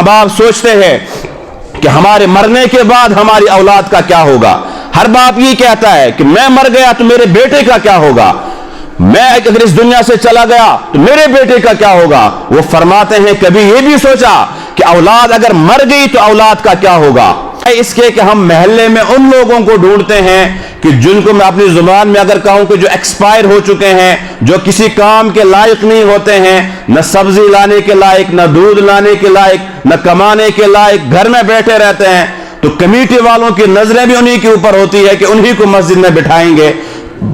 माँ बाप सोचते हैं कि हमारे मरने के बाद हमारी औलाद का क्या होगा। हर बाप ये कहता है कि मैं मर गया तो मेरे बेटे का क्या होगा, मैं अगर इस दुनिया से चला गया तो मेरे बेटे का क्या होगा। वो फरमाते हैं कभी ये भी सोचा कि औलाद अगर मर गई तो औलाद का क्या होगा। इसके कि हम महल्ले में उन लोगों को ढूंढते हैं कि जिनको मैं अपनी जुबान में अगर कहूं कि जो एक्सपायर हो चुके हैं, जो किसी काम के लायक नहीं होते हैं, न सब्जी लाने के लायक, न दूध लाने के लायक, न कमाने के लायक, घर में बैठे रहते हैं, तो कमेटी वालों की नजरें भी उन्हीं के ऊपर होती है कि उन्हीं को मस्जिद में बिठाएंगे।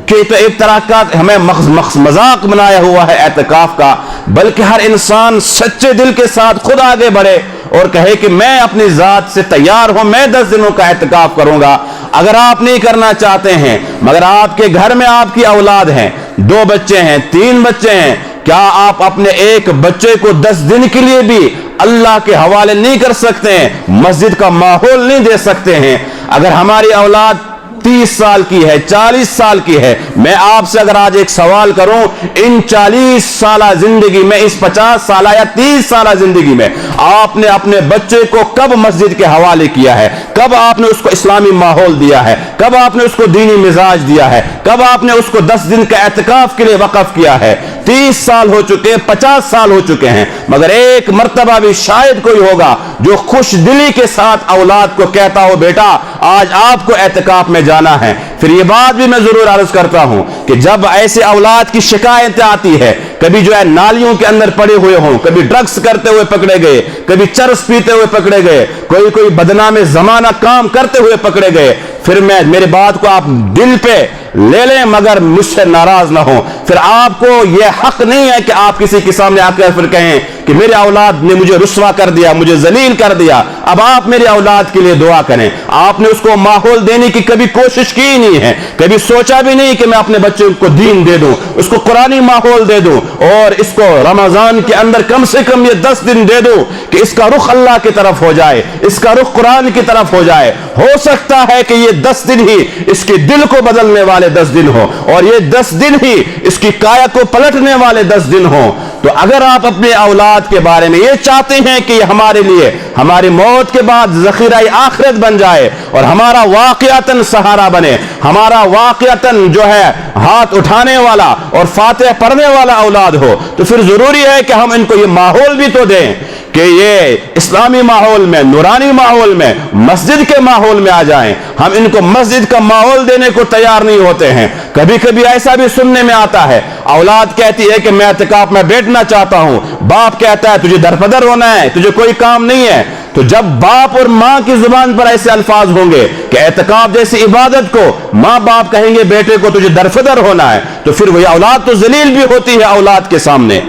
कि तो एक तरह का हमें मजाक बनाया हुआ है एतकाफ का, बल्कि हर इंसान सच्चे दिल के साथ खुद आगे बढ़े और कहे कि मैं अपनी जात से तैयार हूं, मैं 10 दिनों का एतकाफ करूंगा। अगर आप नहीं करना चाहते हैं मगर आपके घर में आपकी औलाद है, 2 बच्चे हैं, 3 बच्चे हैं, क्या आप अपने एक बच्चे को 10 दिन के लिए भी अल्लाह के हवाले नहीं कर सकते हैं, मस्जिद का माहौल नहीं दे सकते हैं। अगर हमारी औलाद 30 साल की है, 40 साल की है, मैं आपसे अगर आज एक सवाल करूं, इन 40 साल जिंदगी में, इस 50 साल या 30 साल जिंदगी में आपने अपने बच्चे को कब मस्जिद के हवाले किया है, कब आपने उसको इस्लामी माहौल दिया है, कब आपने उसको दीनी मिजाज दिया है, कब आपने उसको 10 दिन का एतकाफ के लिए वक़फ किया है। 30 साल हो चुके, 50 साल हो चुके हैं, मगर एक मर्तबा भी शायद कोई होगा जो खुश दिली के साथ औलाद को कहता हो बेटा आज आपको एतकाफ में जाना है। फिर ये बात भी मैं जरूर अर्ज करता हूं कि जब ऐसे औलाद की शिकायतें आती है, कभी जो है नालियों के अंदर पड़े हुए हों, कभी ड्रग्स करते हुए पकड़े गए, कभी चरस पीते हुए पकड़े गए, कोई बदनाम जमाना काम करते हुए पकड़े गए, फिर मेरे बात को आप दिल पे ले लें मगर मुझसे नाराज ना हो। फिर आपको यह हक नहीं है कि आप किसी के सामने आकर फिर कहें कि मेरे औलाद ने मुझे रुस्वा कर दिया, मुझे जलील कर दिया। अब आप मेरे औलाद के लिए दुआ करें। आपने उसको माहौल देने की कभी कोशिश की नहीं है, कभी सोचा भी नहीं कि मैं अपने बच्चे को दीन दे दूं, उसको कुरानी माहौल दे दूं और इसको रमजान के अंदर कम से कम ये 10 दिन दे दूं कि इसका रुख अल्लाह की तरफ हो जाए, इसका रुख कुरान की तरफ हो जाए। हो सकता है कि ये 10 दिन ही इसके दिल को बदलने वाले 10 दिन हो और ये 10 दिन ही इसकी काया को पलटने वाले 10 दिन हो। तो अगर आप अपने औलाद के बारे में ये चाहते हैं कि हमारे लिए हमारी मौत के बाद ज़ख़ीरा आखिरत बन जाए और हमारा वाक़ियतन सहारा बने, हमारा वाक़ियतन जो है हाथ उठाने वाला और फातिहा पढ़ने वाला औलाद हो, तो फिर जरूरी है कि हम इनको ये माहौल भी तो दें कि ये इस्लामी माहौल में, नूरानी माहौल में, मस्जिद के माहौल में आ जाएं। हम इनको मस्जिद का माहौल देने को तैयार नहीं होते हैं। कभी कभी ऐसा भी सुनने में आता है, औलाद कहती है कि मैं एतकाफ में बैठना चाहता हूं, बाप कहता है तुझे दरपदर होना है, तुझे कोई काम नहीं है। तो जब बाप और मां की जुबान पर ऐसे अल्फाज होंगे कि एतकाफ जैसी इबादत को मां बाप कहेंगे बेटे को तुझे दरपदर होना है, तो फिर वही औलाद तो जलील भी होती है औलाद के सामने।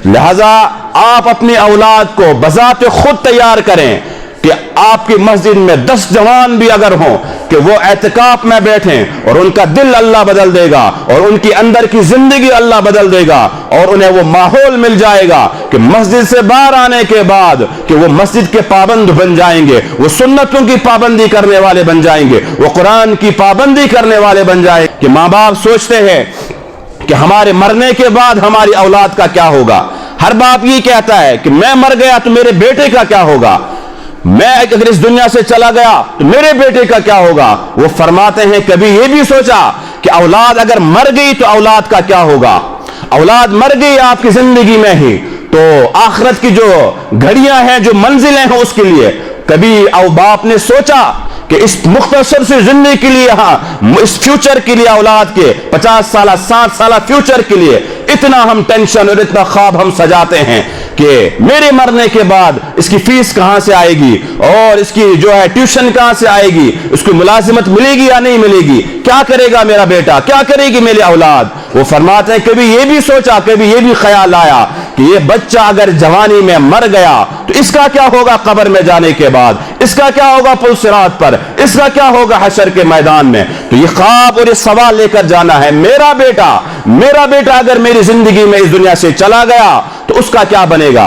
लिहाजा आप अपनी औलाद को बजाते खुद तैयार करें कि आपकी मस्जिद में 10 जवान भी अगर हों कि वो एतकाफ में बैठें और उनका दिल अल्लाह बदल देगा और उनकी अंदर की जिंदगी अल्लाह बदल देगा और उन्हें वो माहौल मिल जाएगा कि मस्जिद से बाहर आने के बाद कि वो मस्जिद के पाबंद बन जाएंगे, वो सुन्नतों की पाबंदी करने वाले बन जाएंगे, वो कुरान की पाबंदी करने वाले बन जाएंगे। कि माँ बाप सोचते हैं कि हमारे मरने के बाद हमारी औलाद का क्या होगा। हर बाप ये कहता है कि मैं मर गया तो मेरे बेटे का क्या होगा, मैं अगर इस दुनिया से चला गया तो मेरे बेटे का क्या होगा। वो फरमाते हैं कभी ये भी सोचा कि औलाद अगर मर गई तो औलाद का क्या होगा। औलाद मर गई आपकी जिंदगी में ही तो आखिरत की जो घड़ियां हैं, जो मंजिलें हैं, उसके लिए कभी बाप ने सोचा कि इस मुख्तसर से जिंदगी के लिए, इस फ्यूचर के लिए, औलाद के 50 साल 60 साल फ्यूचर के लिए इतना हम टेंशन और इतना ख्वाब हम सजाते हैं कि मेरे मरने के बाद इसकी फीस कहां से आएगी और इसकी जो है ट्यूशन कहां से आएगी, उसको मुलाजिमत मिलेगी या नहीं मिलेगी, क्या करेगा मेरा बेटा, क्या करेगी मेरी औलाद। वो फरमाते हैं कभी ये भी सोचा, कभी ये भी ख्याल आया कि ये बच्चा अगर जवानी में मर गया तो इसका क्या होगा कब्र में जाने के बाद, इसका क्या होगा पुल सिरात पर, इसका क्या होगा हशर के मैदान में। तो ये ख्वाब और ये सवाल लेकर जाना है, मेरा बेटा अगर मेरी जिंदगी में इस दुनिया से चला गया तो उसका क्या बनेगा।